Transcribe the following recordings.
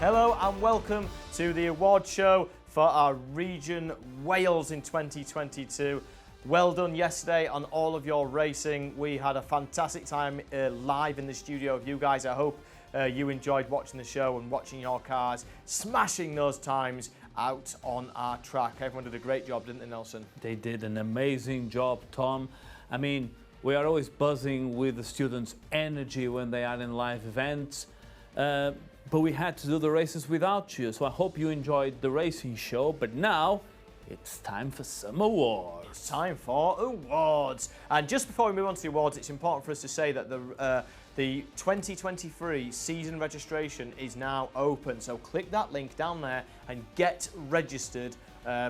Hello and welcome to the award show for our region Wales in 2022. Well done yesterday on all of your racing. We had a fantastic time live in the studio with you guys. I hope you enjoyed watching the show and watching your cars smashing those times out on our track. Everyone did a great job, didn't they, Nelson? They did an amazing job, Tom. I mean, we are always buzzing with the students' energy when they are in live events. But we had to do the races without you, so I hope you enjoyed the racing show. But now, it's time for some awards. It's time for awards. And just before we move on to the awards, it's important for us to say that the 2023 season registration is now open. So click that link down there and get registered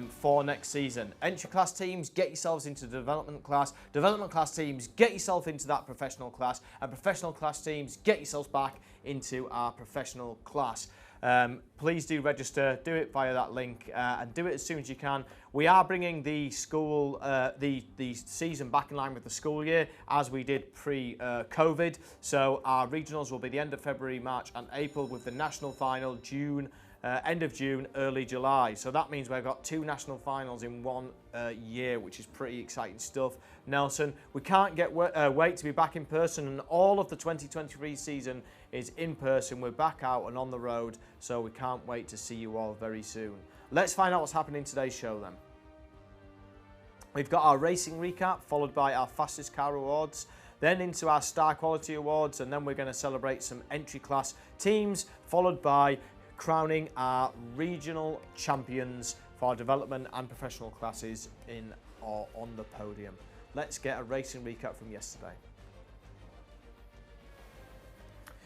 for next season. Entry class teams, get yourselves into development class. Development class teams, get yourself into that professional class. And professional class teams, get yourselves back into our professional class. Please do register, do it via that link and do it as soon as you can. We are bringing the school, the season back in line with the school year as we did pre-COVID. So our regionals will be the end of February, March and April with the national final June, end of June, early July. So that means we've got two national finals in one year, which is pretty exciting stuff. Nelson, we can't wait to be back in person, and all of the 2023 season is in person. We're back out and on the road, so we can't wait to see you all very soon. Let's find out what's happening in today's show then. We've got our racing recap, followed by our fastest car awards, then into our star quality awards, and then we're going to celebrate some entry class teams, followed by crowning our regional champions for our development and professional classes in or on the podium. Let's get a racing recap from yesterday.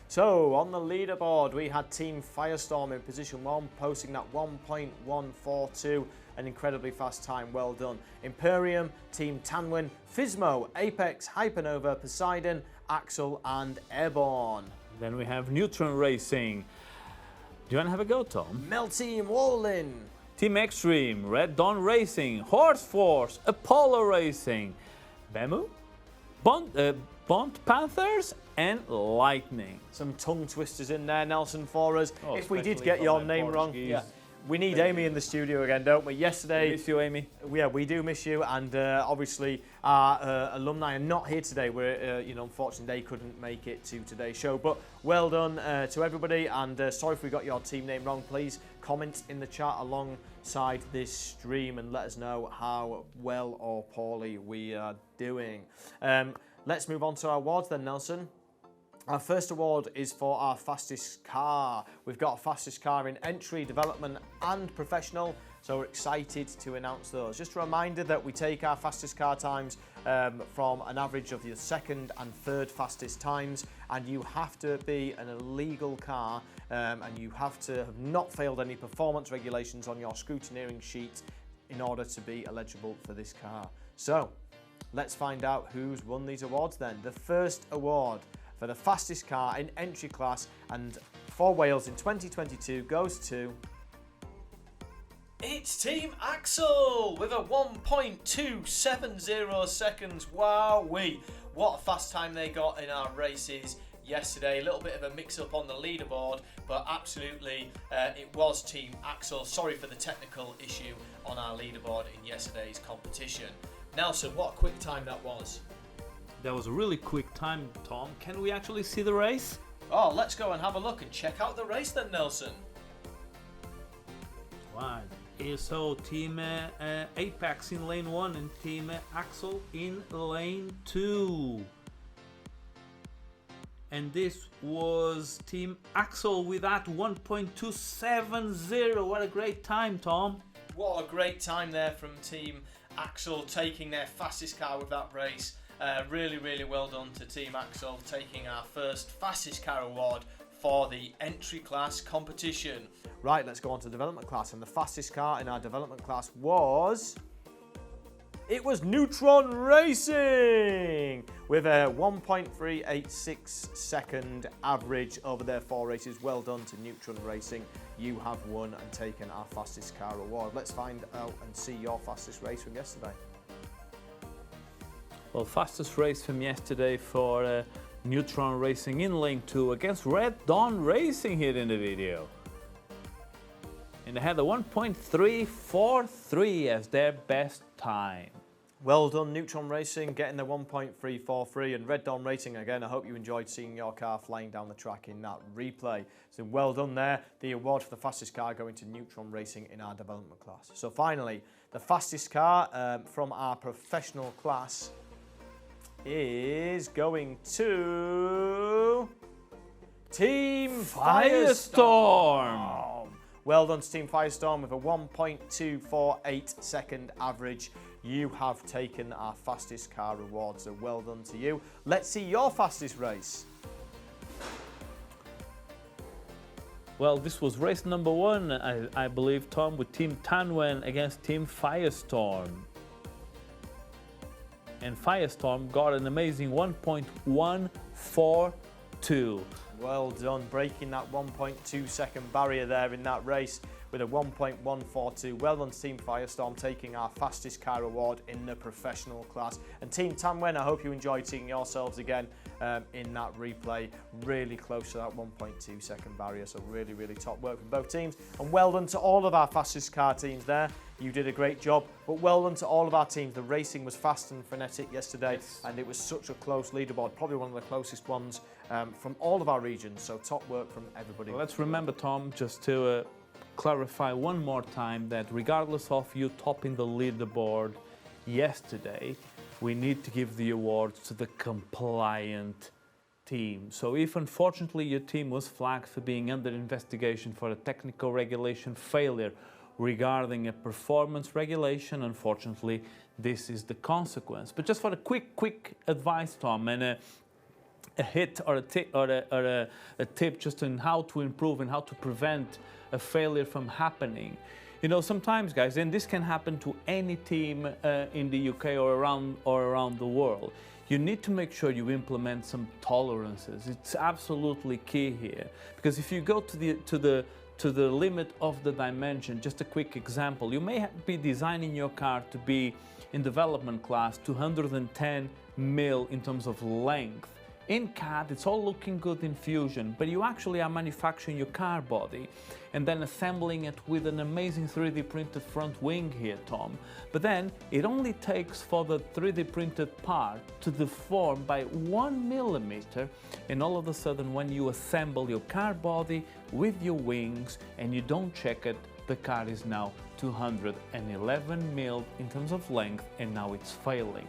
So on the leaderboard, we had Team Firestorm in position 1, posting that 1.142, an incredibly fast time. Well done. Imperium, Team Tanwin, Fismo, Apex, Hypernova, Poseidon, Axel and Airborne. Then we have Neutron Racing. Do you want to have a go, Tom? Mel Team Wallin, Team Extreme, Red Dawn Racing, Horse Force, Apollo Racing, Bemu, Bond Panthers and Lightning. Some tongue twisters in there, Nelson, for us. Oh, if we did get your name wrong, we need Amy in the studio again, don't we? Yesterday, We miss you, Amy. Yeah, we do miss you, and obviously our alumni are not here today. We're, unfortunately they couldn't make it to today's show. But well done to everybody, and sorry if we got your team name wrong. Please comment in the chat alongside this stream and let us know how well or poorly we are doing. Let's move on to our awards then, Nelson. Our first award is for our fastest car. We've got a fastest car in entry, development and professional, so we're excited to announce those. Just a reminder that we take our fastest car times from an average of your second and third fastest times, and you have to be an illegal car and you have to have not failed any performance regulations on your scrutineering sheet in order to be eligible for this car. So let's find out who's won these awards then. The first award for the fastest car in entry class and for Wales in 2022 goes to... It's Team Axel with a 1.270 seconds. Wowee! What a fast time they got in our races yesterday. A little bit of a mix-up on the leaderboard, but absolutely it was Team Axel. Sorry for the technical issue on our leaderboard in yesterday's competition. Nelson, what a quick time that was. That was a really quick time, Tom. Can we actually see the race? Oh, let's go and have a look and check out the race then, Nelson. Right. So Team Apex in lane 1 and Team Axel in lane 2. And this was Team Axel with that 1.270. What a great time, Tom. What a great time there from Team Axel, taking their fastest car with that race. Really, really well done to Team Axel, taking our first fastest car award for the entry class competition. Right, let's go on to development class, and the fastest car in our development class was... It was Neutron Racing with a 1.386 second average over their 4 races. Well done to Neutron Racing. You have won and taken our fastest car award. Let's find out and see your fastest race from yesterday. Well, fastest race from yesterday for Neutron Racing in lane 2 against Red Dawn Racing here in the video. and they had a 1.343 as their best time. Well done, Neutron Racing, getting the 1.343, and Red Dawn Racing, again, I hope you enjoyed seeing your car flying down the track in that replay. So well done there. The award for the fastest car going to Neutron Racing in our development class. So finally, the fastest car from our professional class is going to Team Firestorm. Well done to Team Firestorm with a 1.248 second average. You have taken our fastest car award, so well done to you. Let's see your fastest race. Well, this was race number 1, I believe, Tom, with Team Tanwen against Team Firestorm. And Firestorm got an amazing 1.142. Well done, breaking that 1.2 second barrier there in that race with a 1.142. Well done to Team Firestorm, taking our fastest car award in the professional class. And Team Tanwen, I hope you enjoyed seeing yourselves again in that replay. Really close to that 1.2 second barrier, so really, really top work from both teams. And well done to all of our fastest car teams there. You did a great job, but well done to all of our teams. The racing was fast and frenetic yesterday, and it was such a close leaderboard, probably one of the closest ones from all of our regions, so top work from everybody. Well, let's remember, Tom, just to clarify one more time that regardless of you topping the leaderboard yesterday, we need to give the awards to the compliant team. So if unfortunately your team was flagged for being under investigation for a technical regulation failure regarding a performance regulation, unfortunately this is the consequence. But just for a quick advice, Tom, and a hit or a tip just on how to improve and how to prevent a failure from happening. You know, sometimes, guys, and this can happen to any team in the UK or around the world, you need to make sure you implement some tolerances. It's absolutely key here, because if you go to the limit of the dimension, just a quick example, you may be designing your car to be in development class 210 mil in terms of length. In CAD, it's all looking good in Fusion, but you actually are manufacturing your car body and then assembling it with an amazing 3D printed front wing here, Tom. But then it only takes for the 3D printed part to deform by 1 millimeter, and all of a sudden when you assemble your car body with your wings and you don't check it, the car is now 211 mil in terms of length, and now it's failing.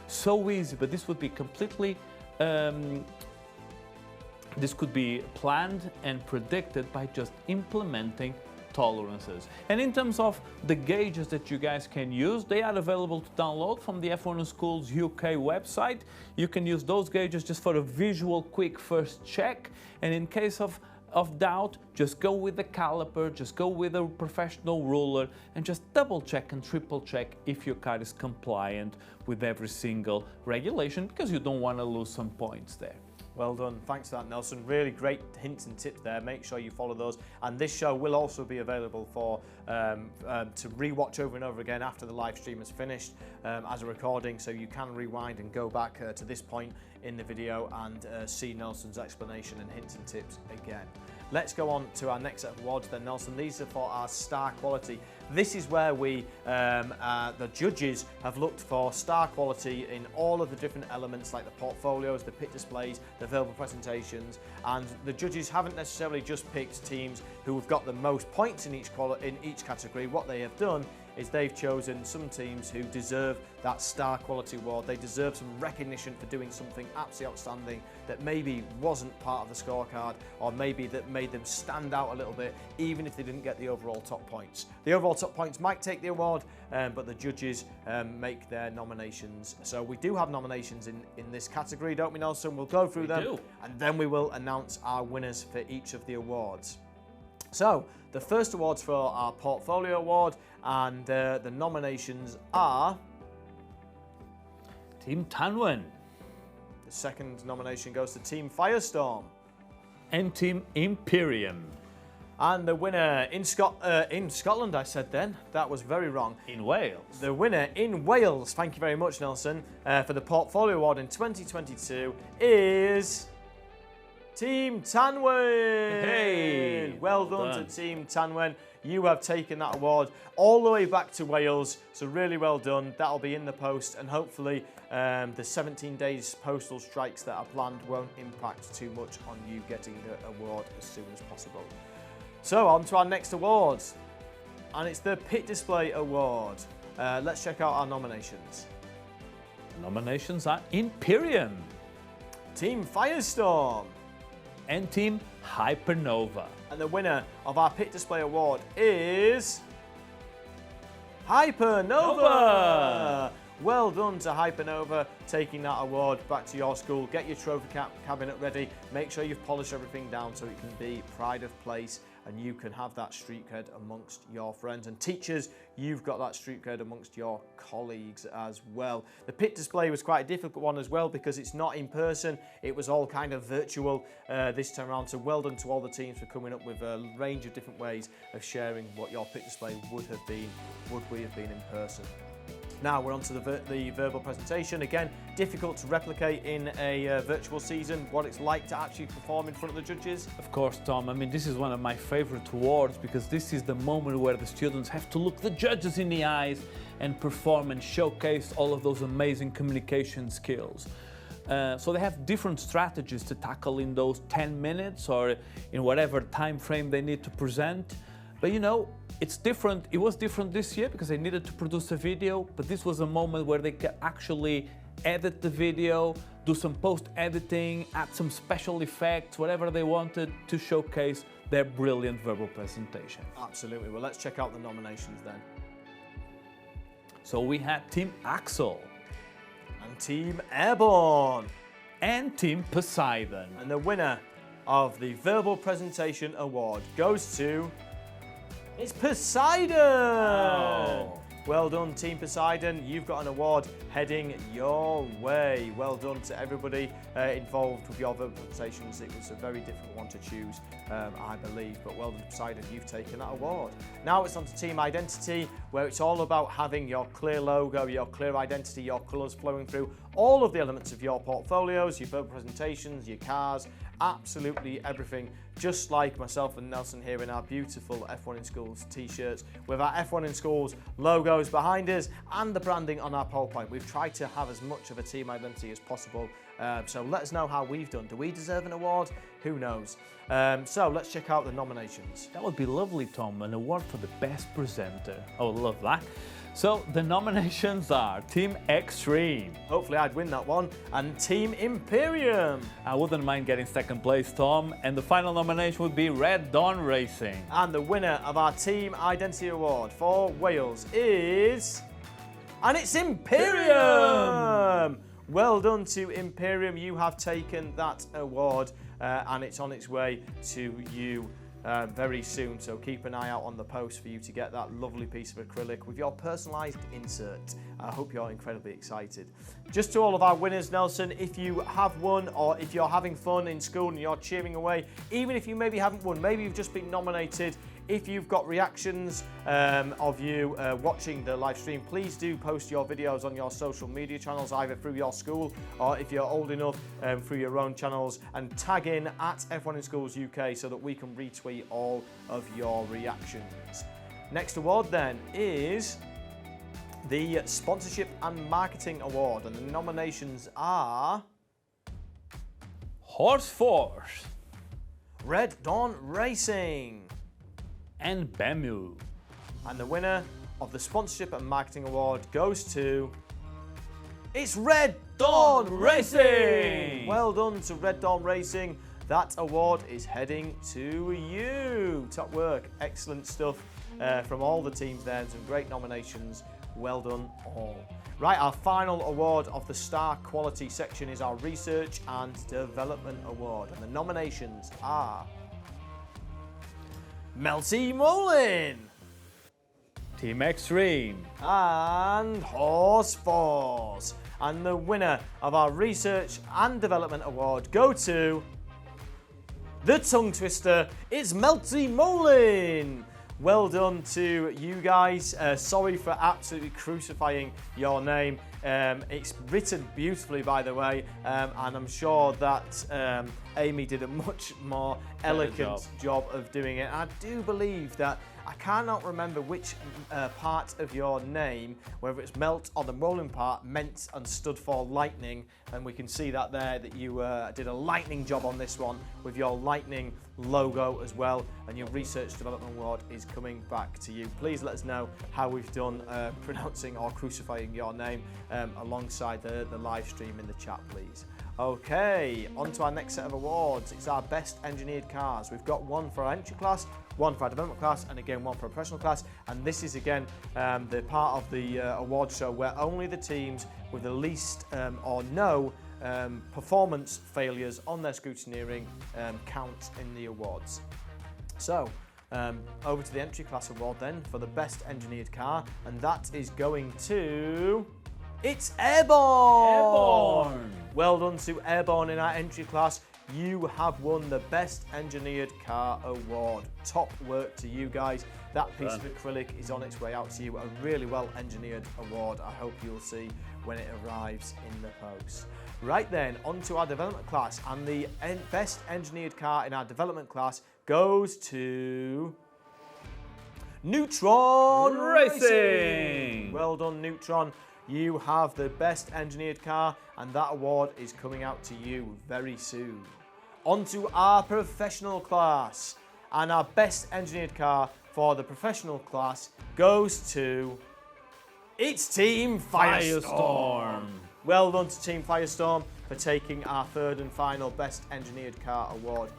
So easy, but this would be completely this could be planned and predicted by just implementing tolerances. And in terms of the gauges that you guys can use, they are available to download from the F1 Schools UK website. You can use those gauges just for a visual quick first check, and in case of doubt, just go with the caliper, just go with a professional ruler, and just double check and triple check if your car is compliant with every single regulation, because you don't want to lose some points there. Well done. Thanks for that, Nelson. Really great hints and tips there. Make sure you follow those. And this show will also be available for to rewatch over and over again after the live stream is finished as a recording, so you can rewind and go back to this point in the video and see Nelson's explanation and hints and tips again. Let's go on to our next set of awards then, Nelson. These are for our star quality. This is where we, the judges, have looked for star quality in all of the different elements, like the portfolios, the pit displays, the verbal presentations, and the judges haven't necessarily just picked teams who have got the most points in each category. What they have done is they've chosen some teams who deserve that star quality award. They deserve some recognition for doing something absolutely outstanding that maybe wasn't part of the scorecard, or maybe that made them stand out a little bit, even if they didn't get the overall top points. The overall top points might take the award, but the judges make their nominations. So we do have nominations in this category, don't we, Nelson? We'll go through them, and then we will announce our winners for each of the awards. So the first awards for our portfolio award, and the nominations are Team Tanwen. The second nomination goes to Team Firestorm. And Team Imperium. And the winner in Scotland, I said then. That was very wrong. In Wales. The winner in Wales, thank you very much, Nelson, for the Portfolio Award in 2022 is Team Tanwen. Hey, well done to Team Tanwen. you have taken that award all the way back to Wales. So really well done. That'll be in the post, and hopefully the 17 days postal strikes that are planned won't impact too much on you getting the award as soon as possible. So on to our next awards, and it's the Pit Display Award. Let's check out our nominations. The nominations are Imperium, Team Firestorm, and Team Hypernova. and the winner of our Pit Display Award is Hypernova! Nova! Well done to Hypernova, taking that award back to your school. Get your trophy cabinet ready. Make sure you've polished everything down so it can be pride of place and you can have that street cred amongst your friends. And teachers, you've got that street cred amongst your colleagues as well. The pit display was quite a difficult one as well because it's not in person. It was all kind of virtual this time around. So well done to all the teams for coming up with a range of different ways of sharing what your pit display would we have been in person. Now we're on to the verbal presentation. Again, difficult to replicate in a virtual season, what it's like to actually perform in front of the judges. Of course, Tom. I mean, this is one of my favorite awards because this is the moment where the students have to look the judges in the eyes and perform and showcase all of those amazing communication skills. So they have different strategies to tackle in those 10 minutes or in whatever time frame they need to present. But you know, it's different. It was different this year because they needed to produce a video, but this was a moment where they could actually edit the video, do some post-editing, add some special effects, whatever they wanted to showcase their brilliant verbal presentation. Absolutely. Well, let's check out the nominations then. So we had Team Axel And Team Airborne. and Team Poseidon. And the winner of the Verbal Presentation Award goes to... It's Poseidon! Oh. Well done, Team Poseidon. You've got an award heading your way. Well done to everybody involved with your verbal presentations. It was a very difficult one to choose, I believe, but well done, Poseidon. You've taken that award. Now it's on to Team Identity, where it's all about having your clear logo, your clear identity, your colours flowing through all of the elements of your portfolios, your verbal presentations, your cars, absolutely everything, just like myself and Nelson here in our beautiful F1 in Schools t-shirts with our F1 in Schools logos behind us and the branding on our pole point. We've tried to have as much of a team identity as possible, so let us know how we've done. Do we deserve an award? Who knows? So let's check out the nominations. That would be lovely, Tom, an award for the best presenter. Oh, love that. So the nominations are Team Extreme. Hopefully I'd win that one. And Team Imperium. I wouldn't mind getting second place, Tom. And the final nomination would be Red Dawn Racing. And the winner of our Team Identity Award for Wales is... And it's Imperium! Well done to Imperium. You have taken that award and it's on its way to you very soon, so keep an eye out on the post for you to get that lovely piece of acrylic with your personalised insert. I hope you're incredibly excited. Just to all of our winners, Nelson, if you have won or if you're having fun in school and you're cheering away, even if you maybe haven't won, maybe you've just been nominated, if you've got reactions of you watching the live stream, please do post your videos on your social media channels, either through your school or if you're old enough through your own channels, and tag in at F1 in Schools UK so that we can retweet all of your reactions. Next award then is the Sponsorship and Marketing Award, and the nominations are Horse Force Red Dawn Racing and Bemu. And the winner of the Sponsorship and Marketing Award goes to... It's Red Dawn Racing! Well done to Red Dawn Racing. That award is heading to you. Top work. Excellent stuff from all the teams there. Some great nominations. Well done all. Right, our final award of the Star Quality section is our Research and Development Award. And the nominations are... Melty Molin Team Extreme and Horse Force. And the winner of our Research and Development Award go to the tongue twister. It's Melty Molin. Well done to you guys. Sorry for absolutely crucifying your name. It's written beautifully, by the way, and I'm sure that Amy did a much more elegant job of doing it. I do believe that I cannot remember which part of your name, whether it's melt or the rolling part, meant and stood for lightning. And we can see that there, that you did a lightning job on this one with your lightning logo as well. And your Research Development Award is coming back to you. Please let us know how we've done pronouncing or crucifying your name alongside the live stream in the chat, please. Okay, on to our next set of awards. It's our best engineered cars. We've got one for our entry class, one for our development class, and again one for a professional class. And this is again the part of the award show where only the teams with the least or no performance failures on their scrutineering count in the awards. So over to the entry class award then for the best engineered car, and that is going to... It's Airborne! Airborne! Well done to Airborne in our entry class. You have won the Best Engineered Car Award. Top work to you guys. That piece of acrylic is on its way out to you. A really well engineered award. I hope you'll see when it arrives in the post. Right then, on to our development class. And the best engineered car in our development class goes to... Neutron Racing! Well done, Neutron. You have the best engineered car, and that award is coming out to you very soon. On to our professional class, and our best engineered car for the professional class goes to... It's Team Firestorm. Well done to Team Firestorm for taking our third and final best engineered car award.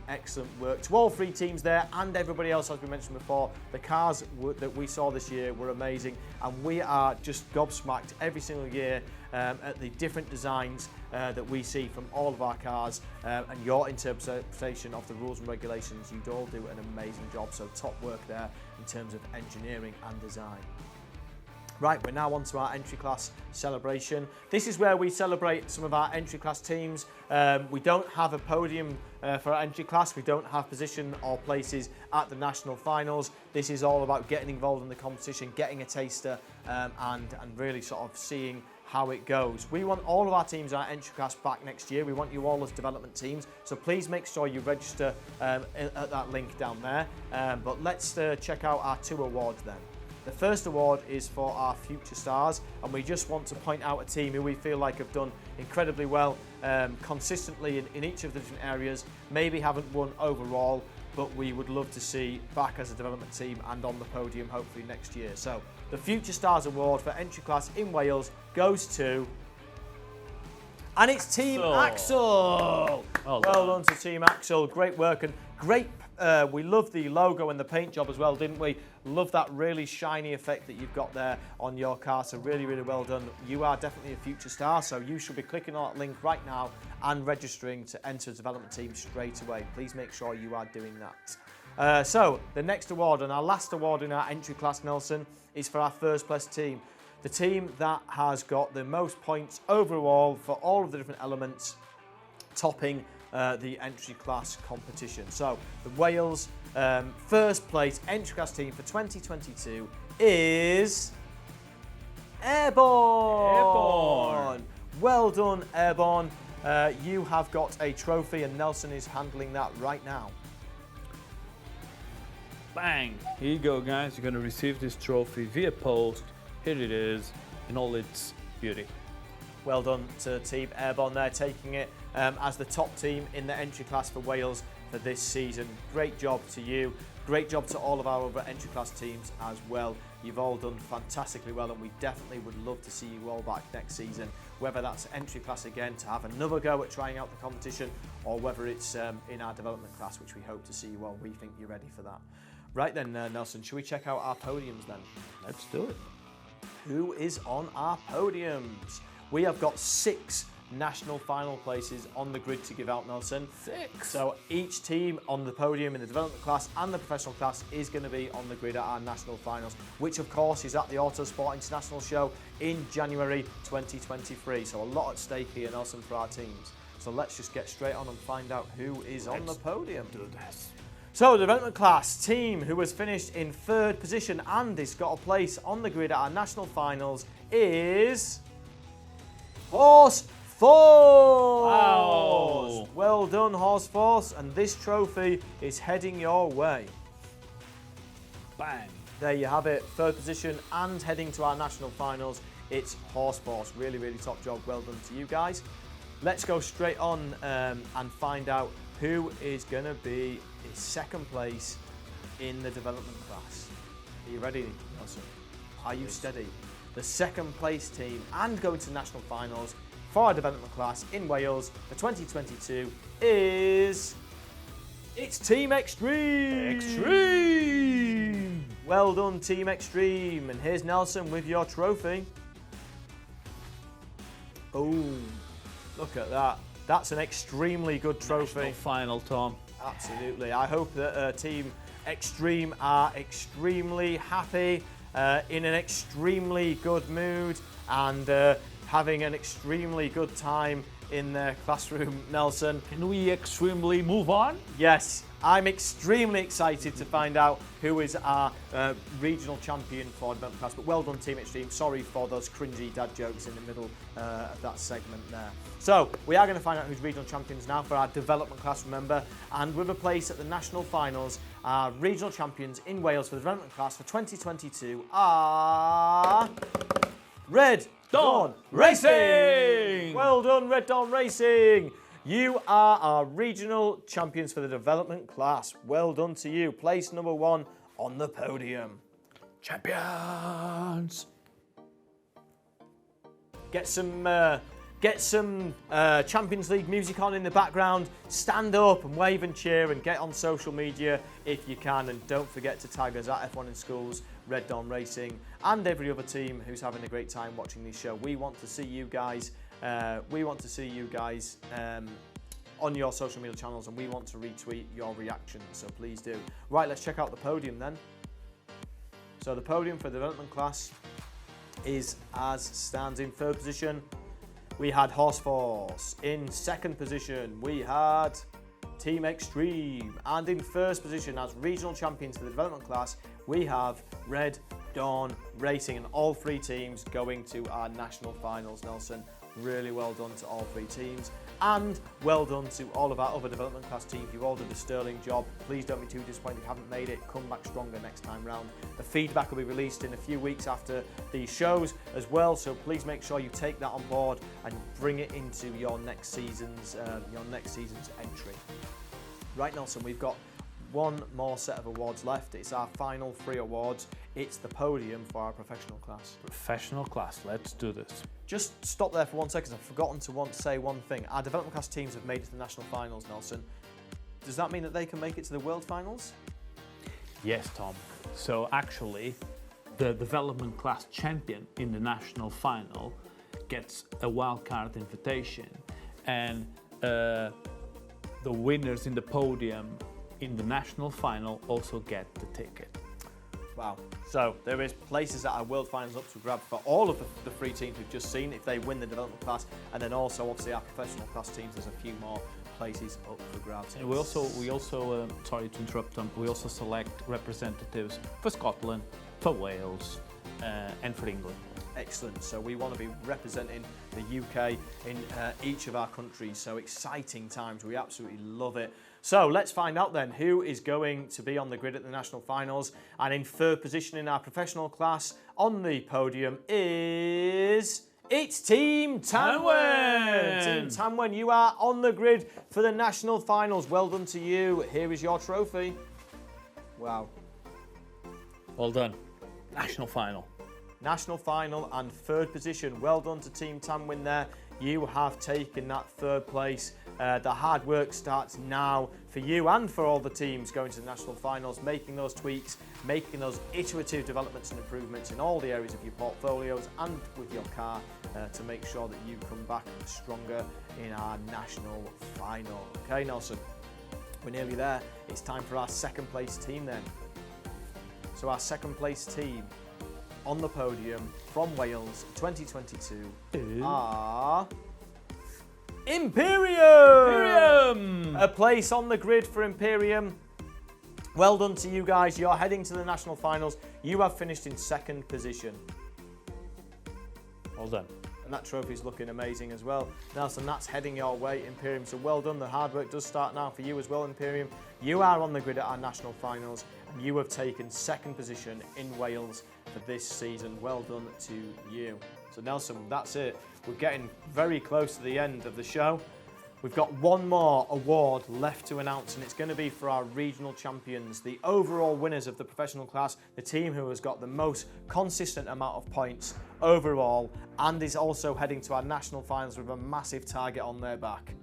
Excellent work to all three teams there and everybody else, as we mentioned before. The cars that we saw this year were amazing, and we are just gobsmacked every single year at the different designs that we see from all of our cars and your interpretation of the rules and regulations. You all do an amazing job, so top work there in terms of engineering and design. Right, we're now on to our entry class celebration. This is where we celebrate some of our entry class teams. We don't have a podium for our entry class. We don't have position or places at the national finals. This is all about getting involved in the competition, getting a taster, and really sort of seeing how it goes. We want all of our teams in our entry class back next year. We want you all as development teams. So please make sure you register at that link down there. But let's check out our two awards then. The first award is for our future stars, and we just want to point out a team who we feel like have done incredibly well consistently in each of the different areas. Maybe haven't won overall, but we would love to see back as a development team and on the podium hopefully next year. So the Future Stars Award for entry class in Wales goes to... And it's Team Axel! Well done to Team Axel. Great work and great. We love the logo and the paint job as well, didn't we? Love that really shiny effect that you've got there on your car. So really, really well done. You are definitely a future star. So you should be clicking on that link right now and registering to enter the development team straight away. Please make sure you are doing that. So the next award and our last award in our entry class, Nelson, is for our first place team. The team that has got the most points overall for all of the different elements, topping the entry class competition. So the Wales first place entry class team for 2022 is Airborne. Well done, Airborne. You have got a trophy, and Nelson is handling that right now. Bang! Here you go, guys. You're going to receive this trophy via post. Here it is in all its beauty. Well done to Team Airborne there, taking it as the top team in the entry class for Wales for this season. Great job to you. Great job to all of our other entry class teams as well. You've all done fantastically well, and we definitely would love to see you all back next season, whether that's entry class again to have another go at trying out the competition, or whether it's in our development class, which we hope to see you all. We think you're ready for that. Right then, Nelson, should we check out our podiums then? Let's do it. Who is on our podiums? We have got 6 national final places on the grid to give out, Nelson. 6. So each team on the podium in the development class and the professional class is going to be on the grid at our national finals, which of course is at the Autosport International Show in January 2023. So a lot at stake here, Nelson, for our teams. So let's just get straight on and find out who is on the podium. Do this. So the development class team who has finished in 3rd position and has got a place on the grid at our national finals is Horse Force. Wow. Well done, Horse Force, and this trophy is heading your way. Bang. There you have it, third position and heading to our national finals. It's horse force. Really, really top job. Well done to you guys. Let's go straight on and find out who is going to be in second place in the development class. Are you ready, Nelson? Are you steady? The second place team and going to national finals for our development class in Wales for 2022 is... It's Team Extreme! Extreme! Well done, Team Extreme. And here's Nelson with your trophy. Oh, look at that. That's an extremely good trophy. National final, Tom. Absolutely. I hope that Team Extreme are extremely happy, in an extremely good mood, and having an extremely good time in their classroom, Nelson. Can we extremely move on? Yes, I'm extremely excited to find out who is our regional champion for development class. But well done, Team Extreme. Sorry for those cringy dad jokes in the middle of that segment there. So we are going to find out who's regional champions now for our development class, remember. And with a place at the national finals, our regional champions in Wales for the development class for 2022 are... Red Dawn Racing! Well done, Red Dawn Racing! You are our regional champions for the development class. Well done to you. Place number 1 on the podium. Champions! Get some Champions League music on in the background. Stand up and wave and cheer and get on social media if you can. And don't forget to tag us at F1 in Schools, Red Dawn Racing, and every other team who's having a great time watching this show. We want to see you guys. On your social media channels, and we want to retweet your reactions, so please do. Right, let's check out the podium then. So the podium for the development class is as stands. In third position, we had Horse Force. In second position, we had Team Extreme. And in first position, as regional champions for the development class, we have Red Dawn Racing, and all 3 teams going to our national finals, Nelson. Really well done to all 3 teams, and well done to all of our other development class teams. You've all done a sterling job. Please don't be too disappointed if you haven't made it. Come back stronger next time round. The feedback will be released in a few weeks after these shows as well, so please make sure you take that on board and bring it into your next season's entry. Right, Nelson, we've got one more set of awards left. It's our final 3 awards. It's the podium for our professional class. Professional class, let's do this. Just stop there for 1 second. I've forgotten to say one thing. Our development class teams have made it to the national finals, Nelson. Does that mean that they can make it to the world finals? Yes, Tom. So actually, the development class champion in the national final gets a wildcard invitation, and the winners in the podium in the national final also get the ticket. Wow. So there is places at our World Finals up to grab for all of the 3 teams we've just seen if they win the development class, and then also obviously our professional class teams, there's a few more places up for grabs. And we also sorry to interrupt, Tom, we also select representatives for Scotland, for Wales, and for England. Excellent. So we want to be representing the UK in each of our countries. So exciting times. We absolutely love it. So let's find out then who is going to be on the grid at the national finals. And in third position in our professional class on the podium is... It's Team Tanwen! Team Tanwen, you are on the grid for the national finals. Well done to you. Here is your trophy. Wow. Well done. National final. National final and third position. Well done to Team Tanwen there. You have taken that third place. The hard work starts now for you and for all the teams going to the national finals, making those tweaks, making those iterative developments and improvements in all the areas of your portfolios and with your car to make sure that you come back stronger in our national final. Okay, Nelson, we're nearly there. It's time for our second place team then. So our second place team on the podium from Wales 2022 are Imperium! A place on the grid for Imperium. Well done to you guys. You're heading to the national finals. You have finished in second position. Well done. And that trophy's looking amazing as well. Nelson, that's heading your way, Imperium. So well done. The hard work does start now for you as well, Imperium. You are on the grid at our national finals, You have taken second position in Wales for this season. Well done to you. So Nelson, that's it. We're getting very close to the end of the show. We've got one more award left to announce, and it's going to be for our regional champions, the overall winners of the professional class, the team who has got the most consistent amount of points overall, and is also heading to our national finals with a massive target on their back.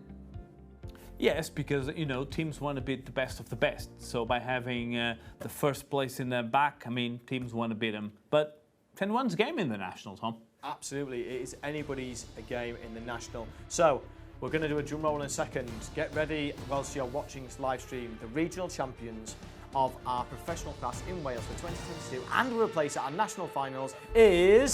Yes, because, you know, teams want to beat the best of the best. So by having the first place in their back, I mean, teams want to beat them. But 10-1's game in the national, Tom. Absolutely, it is anybody's game in the national. So we're going to do a drum roll in a second. Get ready whilst you're watching this live stream. The regional champions of our professional class in Wales for 2022 and will place at our national finals is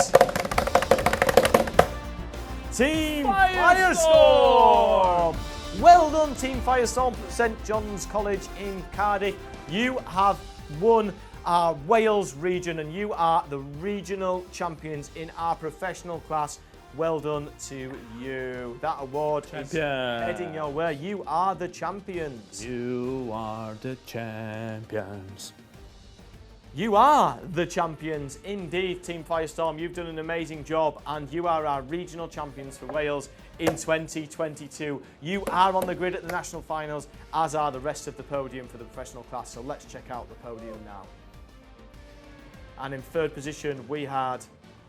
Team Firestorm! Well done, Team Firestorm, St John's College in Cardiff. You have won our Wales region and you are the regional champions in our professional class. Well done to you. That award is heading your way. You are the champions. You are the champions. You are the champions indeed, Team Firestorm. You've done an amazing job and you are our regional champions for Wales in 2022. You are on the grid at the national finals, as are the rest of the podium for the professional class. So let's check out the podium now. And in third position, we had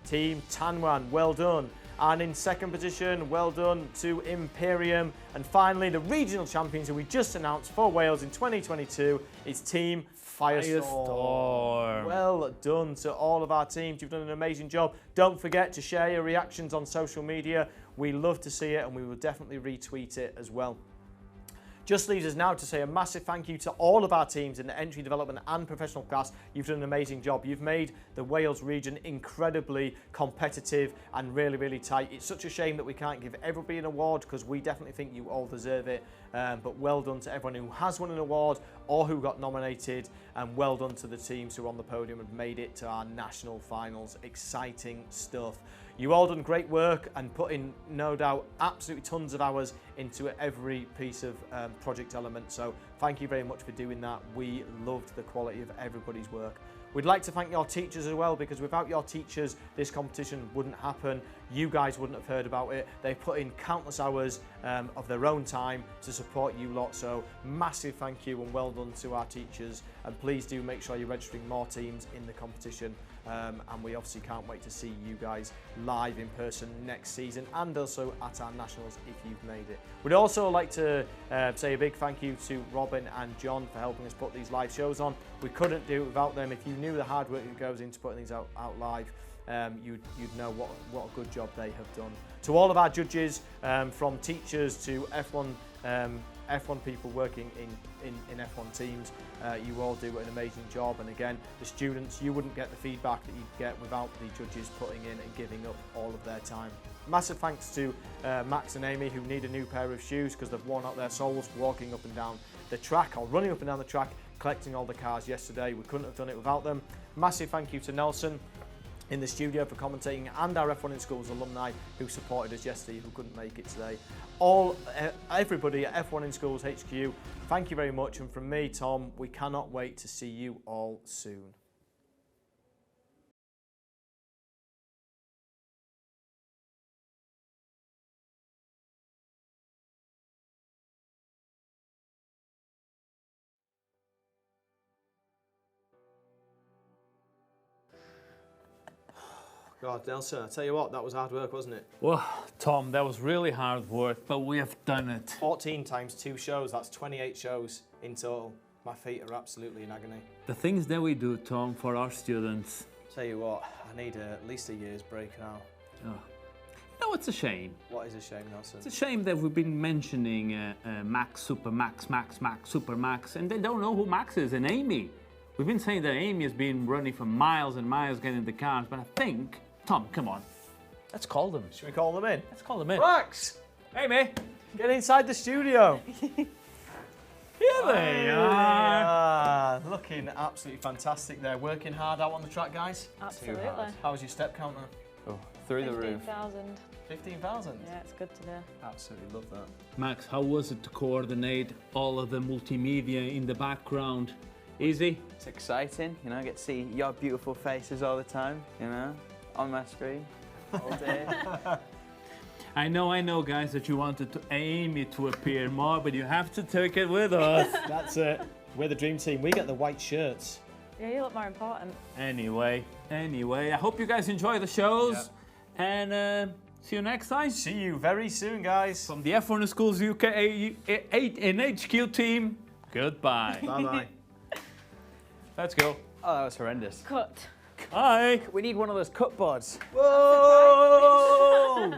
Team Tanwan. Well done. And in second position, well done to Imperium. And finally, the regional champions who we just announced for Wales in 2022 is Team Firestorm. Well done to all of our teams. You've done an amazing job. Don't forget to share your reactions on social media. We love to see it and we will definitely retweet it as well. Just leaves us now to say a massive thank you to all of our teams in the entry, development and professional class. You've done an amazing job. You've made the Wales region incredibly competitive and really, really tight. It's such a shame that we can't give everybody an award because we definitely think you all deserve it. But well done to everyone who has won an award or who got nominated, and well done to the teams who are on the podium and made it to our national finals. Exciting stuff. You all done great work and put in, no doubt, absolutely tons of hours into every piece of project element. So thank you very much for doing that. We loved the quality of everybody's work. We'd like to thank your teachers as well, because without your teachers, this competition wouldn't happen. You guys wouldn't have heard about it. They put in countless hours of their own time to support you lot. So massive thank you and well done to our teachers. And please do make sure you're registering more teams in the competition. And we obviously can't wait to see you guys live in person next season and also at our nationals if you've made it. We'd also like to say a big thank you to Robin and John for helping us put these live shows on. We couldn't do it without them. If you knew the hard work that goes into putting these out live, you'd know what a good job they have done. To all of our judges, from teachers to F1 people working in F1 teams, you all do an amazing job. And again, the students, you wouldn't get the feedback that you'd get without the judges putting in and giving up all of their time. Massive thanks to Max and Amy, who need a new pair of shoes because they've worn out their soles walking up and down the track or running up and down the track, collecting all the cars yesterday. We couldn't have done it without them. Massive thank you to Nelson in the studio for commentating, and our F1 in Schools alumni who supported us yesterday who couldn't make it today. Everybody at F1 in Schools HQ, thank you very much, and from me, Tom, we cannot wait to see you all soon. God, Nelson, I tell you what, that was hard work, wasn't it? Well, Tom, that was really hard work, but we have done it. 14 times 2 shows, that's 28 shows in total. My feet are absolutely in agony. The things that we do, Tom, for our students. Tell you what, I need at least a year's break now. Oh. No, it's a shame. What is a shame, Nelson? It's a shame that we've been mentioning Max, Super Max, Max, Super Max, and they don't know who Max is, and Amy. We've been saying that Amy has been running for miles and miles getting the cars, but I think, Tom, come on, let's call them. Should we call them in? Let's call them in. Max! Amy! Get inside the studio. Here they are. Looking absolutely fantastic there. Working hard out on the track, guys. Absolutely. How was your step counter? Oh, through the roof. 15,000. 15,000? Yeah, it's good to do. Absolutely love that. Max, how was it to coordinate all of the multimedia in the background? Easy? It's exciting, you know, I get to see your beautiful faces all the time, you know, on my screen all day. I know, guys, that you wanted to Amy to appear more, but you have to take it with us. That's it. We're the dream team. We get the white shirts. Yeah, you look more important. Anyway, I hope you guys enjoy the shows, and see you next time. See you very soon, guys. From the F1 Schools UK 8 in HQ team, goodbye. Bye-bye. Let's go. Oh, that was horrendous. Cut. Bye. We need one of those cut boards. Whoa!